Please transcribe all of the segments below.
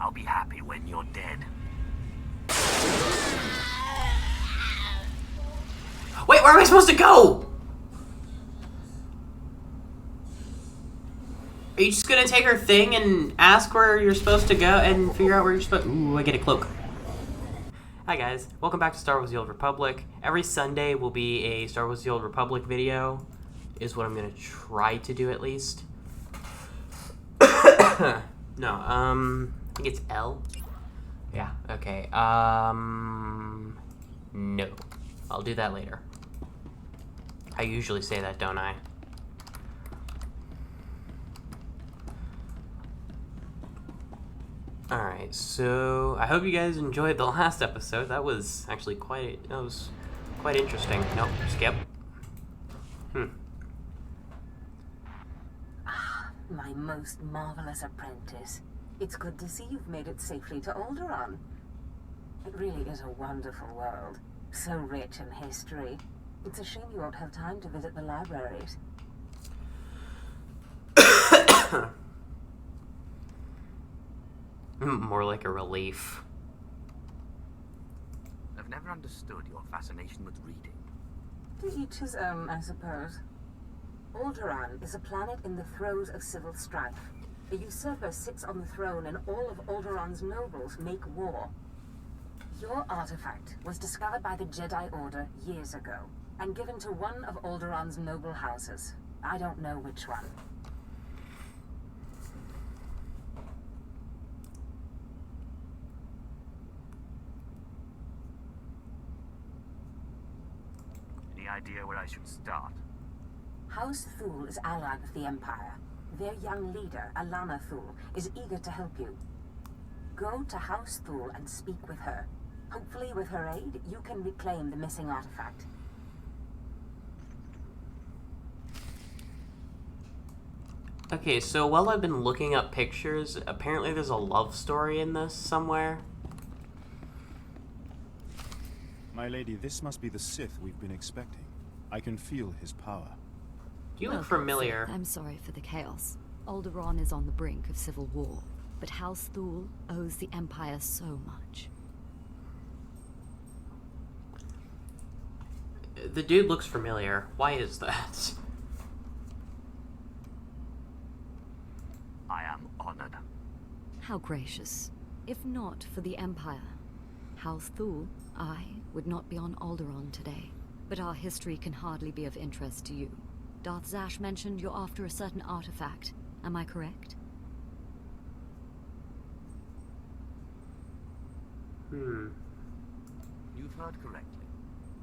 I'll be happy when you're dead. Wait, where am I supposed to go? Are you just gonna take her thing and ask where you're supposed to go and figure out where you're supposed... Ooh, I get a cloak. Hi guys, welcome back to Star Wars The Old Republic. Every Sunday will be a Star Wars The Old Republic video, is what I'm gonna try to do at least. No, I think it's L. Yeah, okay, no. I'll do that later. I usually say that, don't I? Alright, so I hope you guys enjoyed the last episode. That was actually quite interesting. Nope, skip. My most marvelous apprentice. It's good to see you've made it safely to Alderaan. It really is a wonderful world. So rich in history. It's a shame you won't have time to visit the libraries. More like a relief. I've never understood your fascination with reading. To each his own, I suppose. Alderaan is a planet in the throes of civil strife. A usurper sits on the throne and all of Alderaan's nobles make war. Your artifact was discovered by the Jedi Order years ago, and given to one of Alderaan's noble houses. I don't know which one. Any idea where I should start? House Thul is allied with the Empire. Their young leader, Alana Thul, is eager to help you. Go to House Thul and speak with her. Hopefully, with her aid, you can reclaim the missing artifact. Okay, so while I've been looking up pictures, apparently there's a love story in this somewhere. My lady, this must be the Sith we've been expecting. I can feel his power. You look familiar. I'm sorry for the chaos. Alderaan is on the brink of civil war, but House Thul owes the Empire so much. The dude looks familiar. Why is that? I am honored. How gracious. If not for the Empire, House Thul, I would not be on Alderaan today. But our history can hardly be of interest to you. Darth Zash mentioned you're after a certain artifact. Am I correct? You've heard correctly.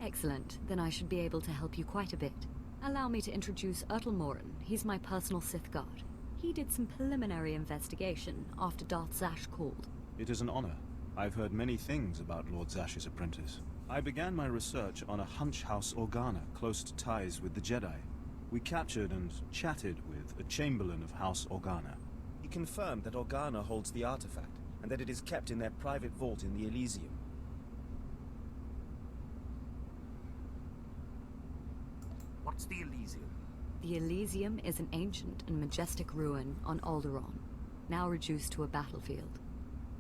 Excellent. Then I should be able to help you quite a bit. Allow me to introduce Morin. He's my personal Sith guard. He did some preliminary investigation after Darth Zash called. It is an honor. I've heard many things about Lord Zash's apprentice. I began my research on a hunch house Organa close to ties with the Jedi. We captured and chatted with a chamberlain of House Organa. He confirmed that Organa holds the artifact, and that it is kept in their private vault in the Elysium. What's the Elysium? The Elysium is an ancient and majestic ruin on Alderaan, now reduced to a battlefield.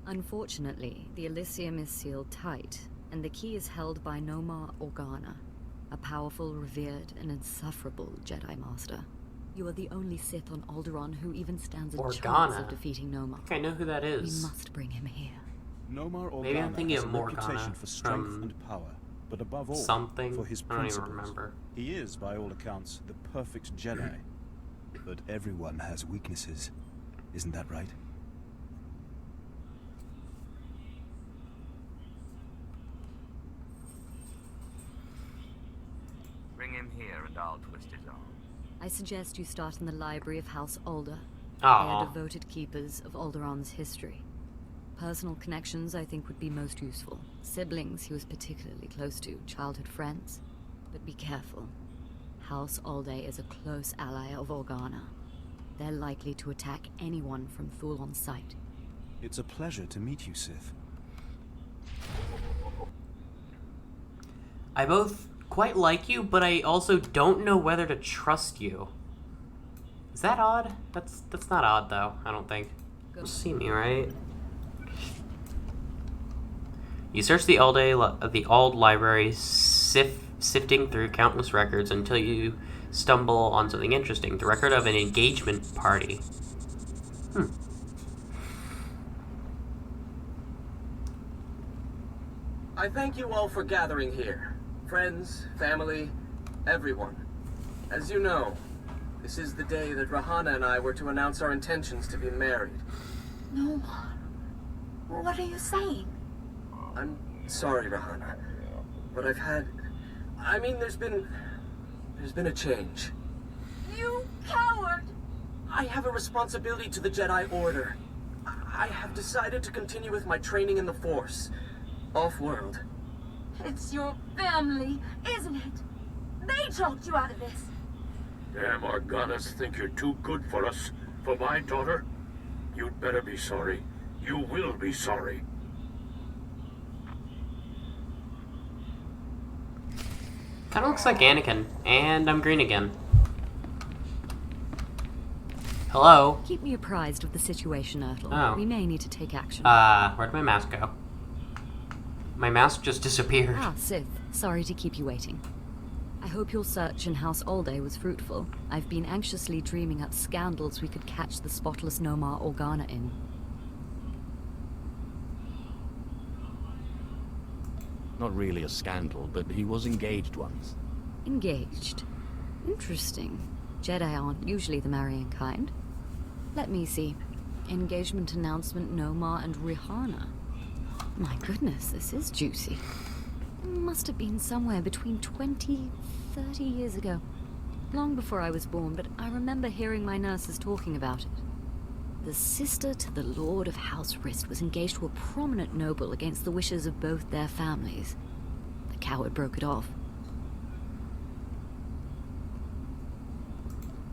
Unfortunately, the Elysium is sealed tight, and the key is held by Nomar Organa, a powerful, revered, and insufferable Jedi Master. You are the only Sith on Alderaan who even stands a chance of defeating Nomar. I think I know who that is. We must bring him here. Nomar Organa Maybe I'm thinking has of a reputation for strength from and power, but above all, something. for his I don't even principles. remember. He is, by all accounts, the perfect Jedi. But everyone has weaknesses. Isn't that right? Bring him here and I'll twist his arm. I suggest you start in the library of House Alder. They Aww. are devoted keepers of Alderaan's history. Personal connections, I think, would be most useful. Siblings he was particularly close to, childhood friends. But be careful. House Alde is a close ally of Organa. They're likely to attack anyone from Thul on sight. It's a pleasure to meet you, Sith. I both quite like you, but I also don't know whether to trust you. Is that odd? That's not odd, though, I don't think. You'll see me, right? You search the Ald library, sifting through countless records until you stumble on something interesting. The record of an engagement party. I thank you all for gathering here. Friends, family, everyone. As you know, this is the day that Rahana and I were to announce our intentions to be married. No. What are you saying? I'm sorry, Rahana, but there's been a change. You coward! I have a responsibility to the Jedi Order. I have decided to continue with my training in the Force, off-world. It's your family, isn't it? They talked you out of this. Damn Organas think you're too good for us, for my daughter? You'd better be sorry. You will be sorry. Kind of looks like Anakin, and I'm green again. Hello? Keep me apprised of the situation, Ertl. Oh. We may need to take action. Where'd my mask go? My mask just disappeared. Ah, Sith. Sorry to keep you waiting. I hope your search in House Alde was fruitful. I've been anxiously dreaming up scandals we could catch the spotless Nomar Organa in. Not really a scandal, but he was engaged once. Engaged? Interesting. Jedi aren't usually the marrying kind. Let me see. Engagement announcement, Nomar and Rihanna. My goodness, this is juicy. Must have been somewhere between 20, 30 years ago. Long before I was born, but I remember hearing my nurses talking about it. The sister to the Lord of House Rist was engaged to a prominent noble against the wishes of both their families. The coward broke it off.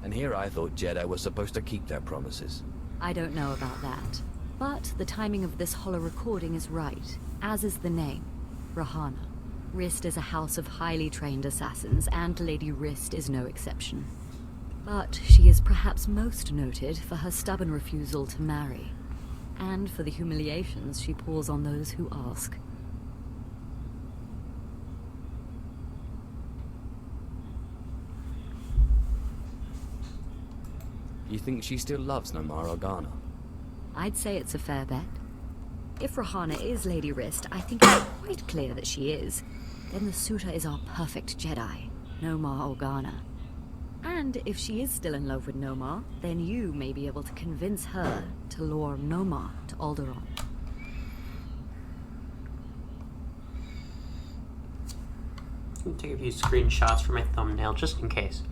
And here I thought Jedi were supposed to keep their promises. I don't know about that. But the timing of this holo recording is right, as is the name, Rahana. Rist is a house of highly trained assassins, and Lady Rist is no exception. But she is perhaps most noted for her stubborn refusal to marry, and for the humiliations she pours on those who ask. You think she still loves Nomar Organa? I'd say it's a fair bet. If Rahana is Lady Rist, I think it's quite clear that she is. Then the suitor is our perfect Jedi, Nomar Organa. And if she is still in love with Nomar, then you may be able to convince her to lure Nomar to Alderaan. I'm gonna take a few screenshots for my thumbnail, just in case.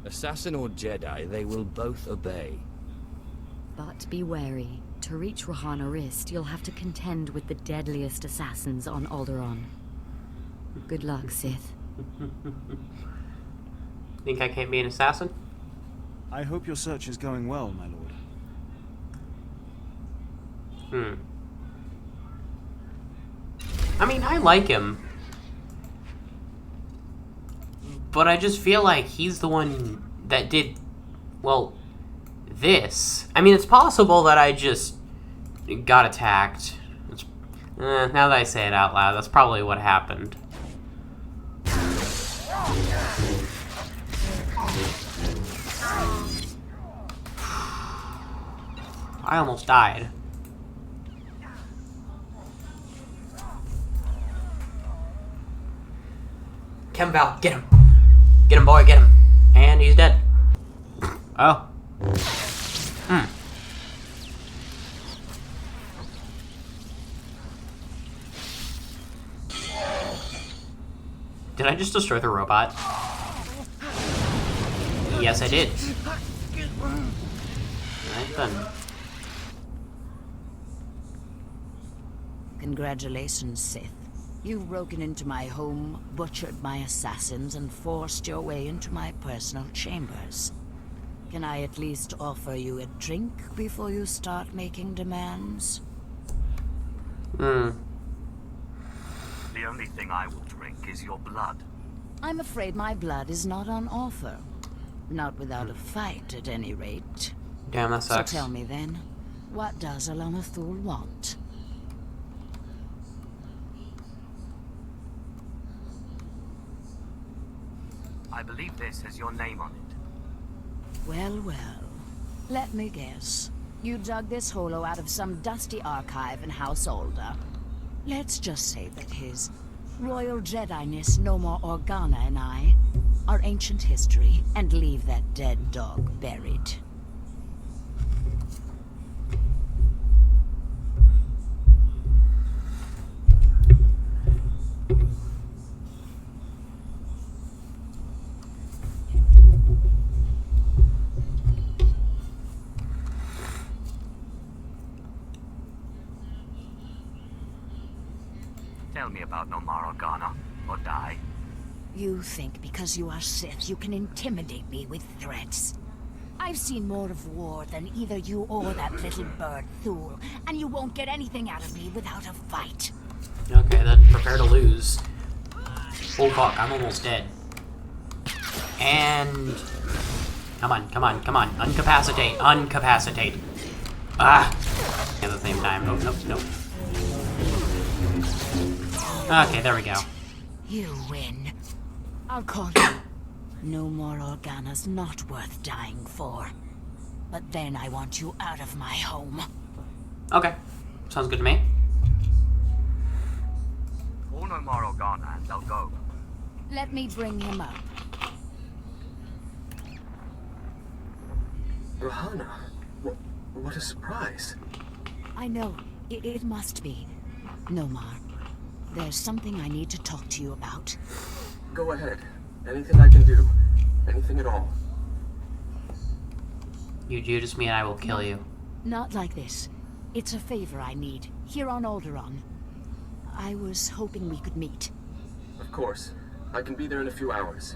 Assassin or Jedi, they will both obey. But be wary. To reach Rahana Rist, you'll have to contend with the deadliest assassins on Alderaan. Good luck, Sith. Think I can't be an assassin? I hope your search is going well, my lord. I mean, I like him. But I just feel like he's the one that did, well, this. I mean, it's possible that I just got attacked. Now that I say it out loud, that's probably what happened. I almost died. Val, get him. Get him, boy, get him. And he's dead. Oh. Did I just destroy the robot? Yes, I did. Alright then. Congratulations, Sith. You've broken into my home, butchered my assassins, and forced your way into my personal chambers. Can I at least offer you a drink before you start making demands? The only thing I will drink is your blood. I'm afraid my blood is not on offer. Not without a fight, at any rate. Damn, that sucks. So tell me then, what does Alana Thule want? I believe this has your name on it. Well, well. Let me guess. You dug this holo out of some dusty archive in House Alderaan. Let's just say that his Royal Jedi-ness Nomar Organa and I are ancient history, and leave that dead dog buried. Tell me about Nomar Organa, or die. You think because you are Sith, you can intimidate me with threats. I've seen more of war than either you or that little bird Thule, and you won't get anything out of me without a fight. Okay, then prepare to lose. Oh fuck, I'm almost dead. And... Come on, come on, come on. Uncapacitate, uncapacitate. Ah! At the same time. Oh, no, no. Okay, there we go. You win. I'll call you. Nomar Organa's not worth dying for. But then I want you out of my home. Okay, sounds good to me. Call Nomar Organa and they'll go. Let me bring him up. Rahana, what a surprise. I know. It must be. Nomar, there's something I need to talk to you about. Go ahead. Anything I can do. Anything at all. You Judas me and I will kill you. Not like this. It's a favor I need, here on Alderaan. I was hoping we could meet. Of course. I can be there in a few hours.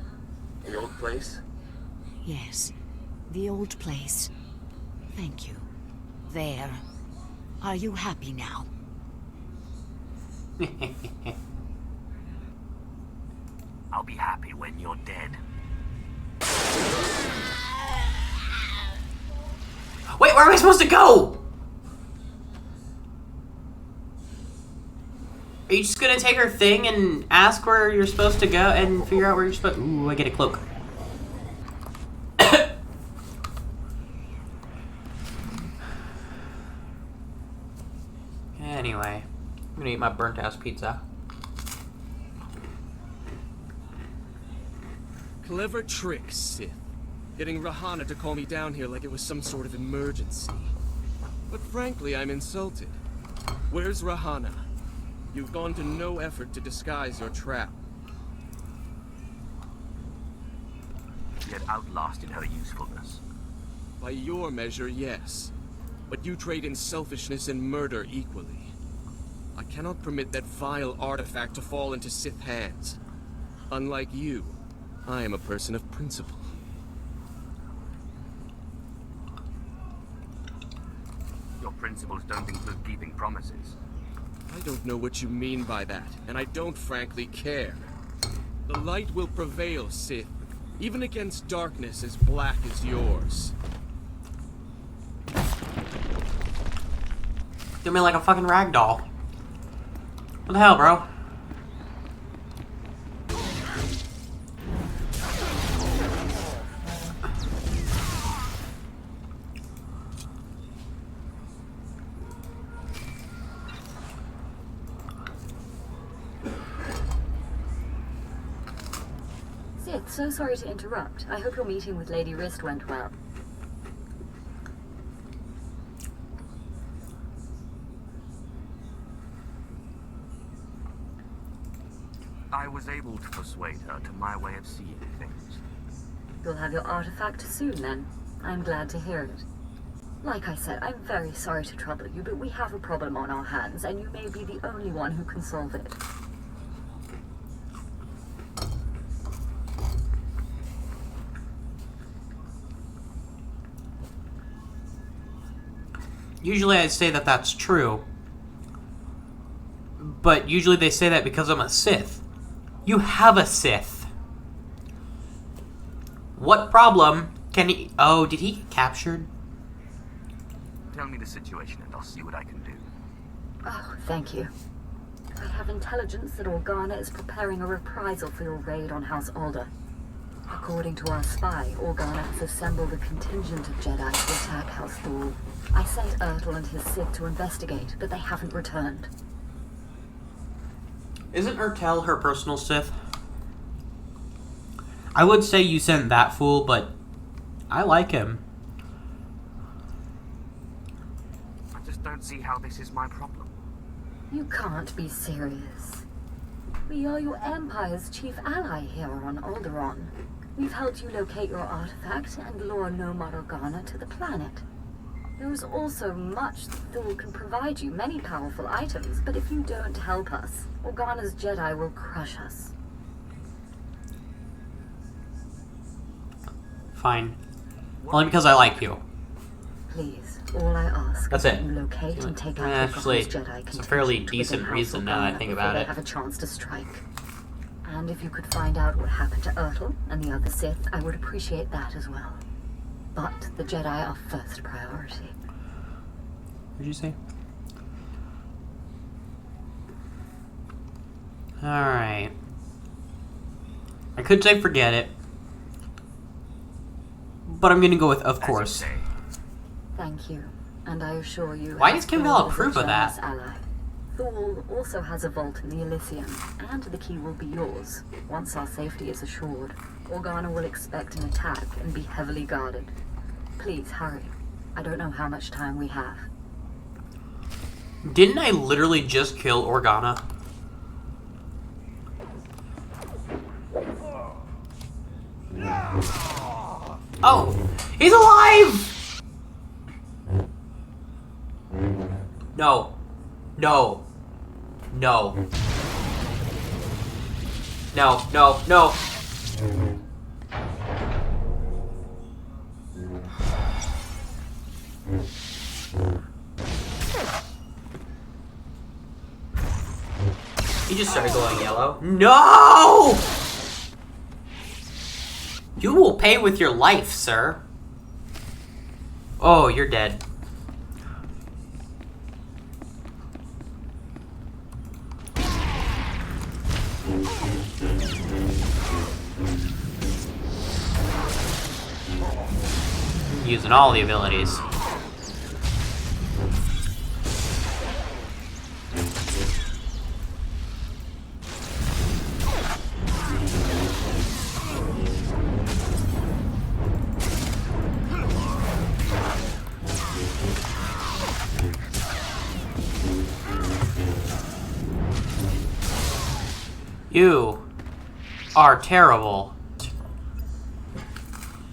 The old place? Yes. The old place. Thank you. There. Are you happy now? I'll be happy when you're dead. Wait, where am I supposed to go? Are you just gonna take her thing and ask where you're supposed to go and figure out where you're supposed to... Ooh, I get a cloak. Anyway, I'm gonna eat my burnt-ass pizza. Clever trick, Sith. Getting Rahana to call me down here like it was some sort of emergency. But frankly, I'm insulted. Where's Rahana? You've gone to no effort to disguise your trap. She had outlasted her usefulness. By your measure, yes. But you trade in selfishness and murder equally. I cannot permit that vile artifact to fall into Sith hands. Unlike you, I am a person of principle. Your principles don't include keeping promises. I don't know what you mean by that, and I don't frankly care. The light will prevail, Sith, even against darkness as black as yours. Do me like a fucking ragdoll. What the hell, bro? Sith, so sorry to interrupt. I hope your meeting with Lady Wrist went well. I was able to persuade her to my way of seeing things. You'll have your artifact soon, then. I'm glad to hear it. Like I said, I'm very sorry to trouble you, but we have a problem on our hands, and you may be the only one who can solve it. Usually I'd say that that's true. But usually they say that because I'm a Sith. You have a Sith. What problem can he... Oh, did he get captured? Tell me the situation and I'll see what I can do. Oh, thank you. I have intelligence that Organa is preparing a reprisal for your raid on House Alder. According to our spy, Organa has assembled a contingent of Jedi to attack House Thul. I sent Ertl and his Sith to investigate, but they haven't returned. Isn't Ertel her personal Sith? I would say you sent that fool, but I like him. I just don't see how this is my problem. You can't be serious. We are your Empire's chief ally here on Alderaan. We've helped you locate your artifact and lure Nomad Organa to the planet. There is also much that Thul can provide you, many powerful items, but if you don't help us, Organa's Jedi will crush us. Fine. Only because I like you. Please, all I ask That's is it. that you locate and take out Actually, Organa's Jedi it's a fairly contingent decent within reason House now that I Organa think before about they it. have a chance to strike. And if you could find out what happened to Ertl and the other Sith, I would appreciate that as well. But the Jedi are first priority. What did you say? Alright. I could say forget it. But I'm gonna go with of course. Thank you, and I assure you... Why does Kim Val approve of that? Ally. Thul also has a vault in the Elysium, and the key will be yours. Once our safety is assured, Organa will expect an attack and be heavily guarded. Please, hurry. I don't know how much time we have. Didn't I literally just kill Organa? Oh! He's alive! No. No. No. No, no, no. He just started glowing yellow. No! You will pay with your life, sir. Oh, you're dead. Using all the abilities. You are terrible.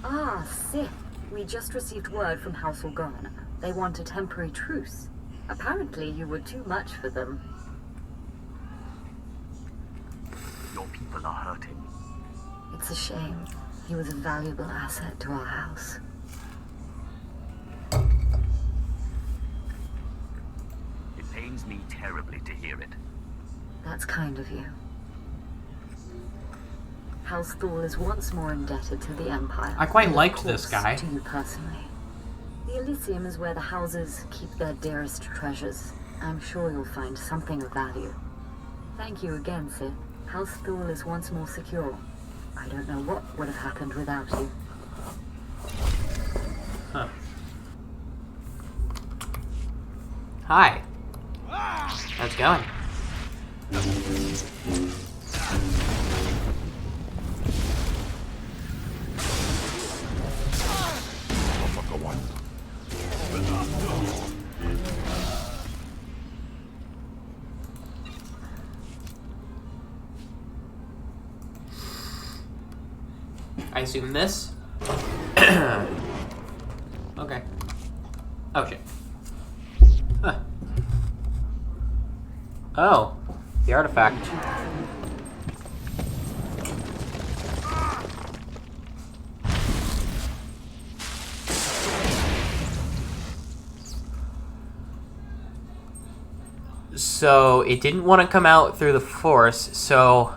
Ah, Sith. We just received word from House Organa. They want a temporary truce. Apparently you were too much for them. Your people are hurting. It's a shame. He was a valuable asset to our house. It pains me terribly to hear it. That's kind of you. House Thul is once more indebted to the Empire. I quite and of liked this course, guy. To you personally. The Elysium is where the houses keep their dearest treasures. I'm sure you'll find something of value. Thank you again, Sid. House Thul is once more secure. I don't know what would have happened without you. Huh. Hi. How's it going? I assume this? Okay. Oh shit. Huh. Oh, the artifact. So it didn't want to come out through the force, so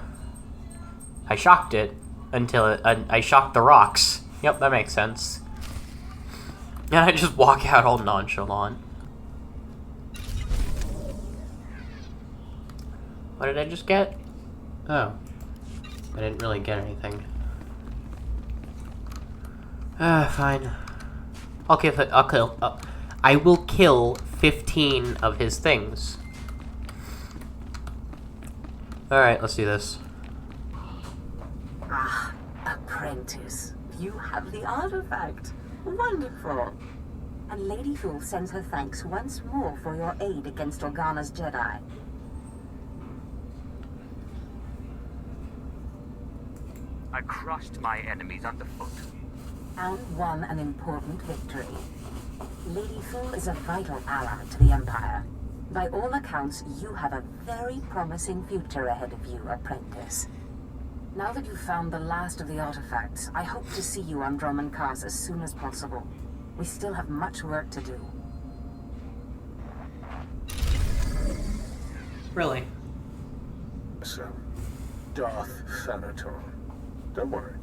I shocked it until I shocked the rocks. Yep, that makes sense. And I just walk out all nonchalant. What did I just get? Oh. I didn't really get anything. Fine. I will kill 15 of his things. Alright, let's do this. Ah, apprentice. You have the artifact. Wonderful. And Lady Fool sends her thanks once more for your aid against Organa's Jedi. I crushed my enemies underfoot. And won an important victory. Lady Fool is a vital ally to the Empire. By all accounts, you have a very promising future ahead of you, apprentice. Now that you've found the last of the artifacts, I hope to see you on Drummond Cars as soon as possible. We still have much work to do. Really? So, Darth Thanator. Don't worry.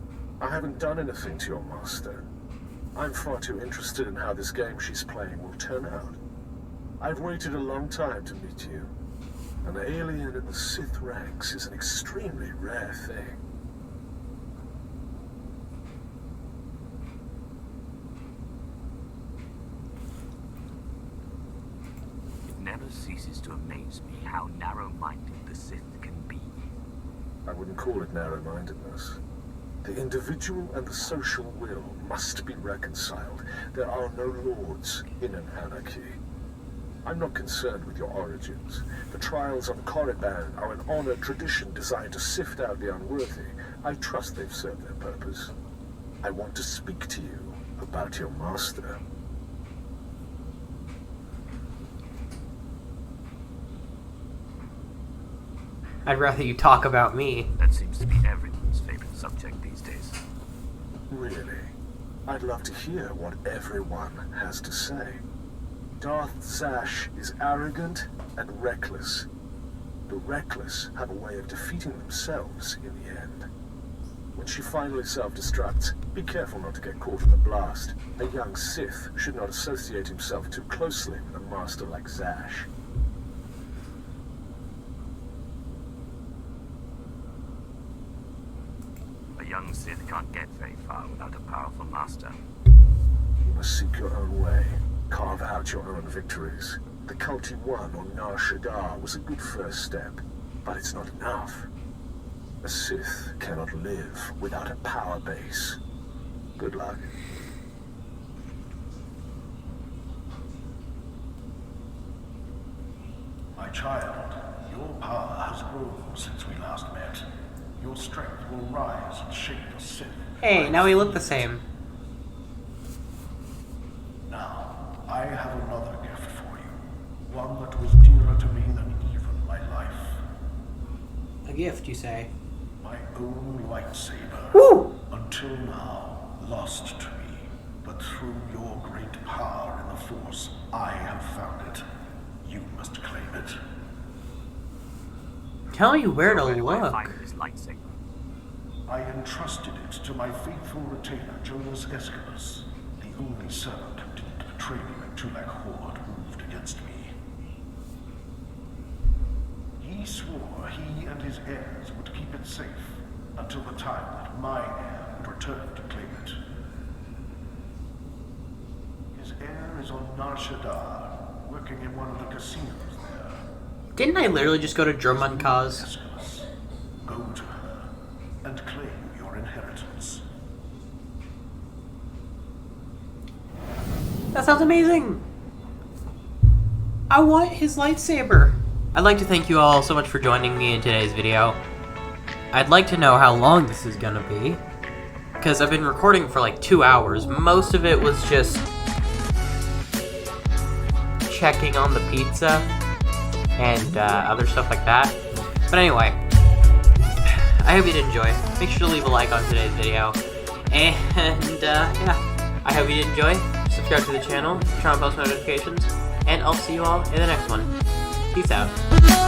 I haven't done anything to your master. I'm far too interested in how this game she's playing will turn out. I've waited a long time to meet you. An alien in the Sith ranks is an extremely rare thing. It never ceases to amaze me how narrow-minded the Sith can be. I wouldn't call it narrow-mindedness. The individual and the social will must be reconciled. There are no lords in an anarchy. I'm not concerned with your origins. The trials on Korriban are an honored tradition designed to sift out the unworthy. I trust they've served their purpose. I want to speak to you about your master. I'd rather you talk about me. That seems to be everyone's favorite subject these days. Really? I'd love to hear what everyone has to say. Darth Zash is arrogant and reckless. The reckless have a way of defeating themselves in the end. When she finally self-destructs, be careful not to get caught in the blast. A young Sith should not associate himself too closely with a master like Zash. A young Sith can't get very far without a powerful master. You must seek your own way. Carve out your own victories. The cult you won on Nar Shaddaa was a good first step, but it's not enough. A Sith cannot live without a power base. Good luck. My child, your power has grown since we last met. Your strength will rise and shake the Sith. Hey, now we look the same. Now, I have another gift for you. One that was dearer to me than even my life. A gift, you say? My own lightsaber. Woo! Until now, lost to me. But through your great power in the Force, I have found it. You must claim it. Tell me where to Where do I look. find this lightsaber? I entrusted it to my faithful retainer, Jonas Escalus, the only servant who didn't betray me when Tulak Horde moved against me. He swore he and his heirs would keep it safe until the time that my heir would return to claim it. His heir is on Nar Shaddaa, working in one of the casinos there. Didn't I literally just go to Drummond Cause? Escalus, go to her and claim your inheritance. That sounds amazing! I want his lightsaber! I'd like to thank you all so much for joining me in today's video. I'd like to know how long this is gonna be, because I've been recording for like 2 hours. Most of it was just checking on the pizza and other stuff like that. But anyway, I hope you did enjoy. Make sure to leave a like on today's video. And yeah, I hope you did enjoy. Subscribe to the channel, turn on post notifications, and I'll see you all in the next one. Peace out.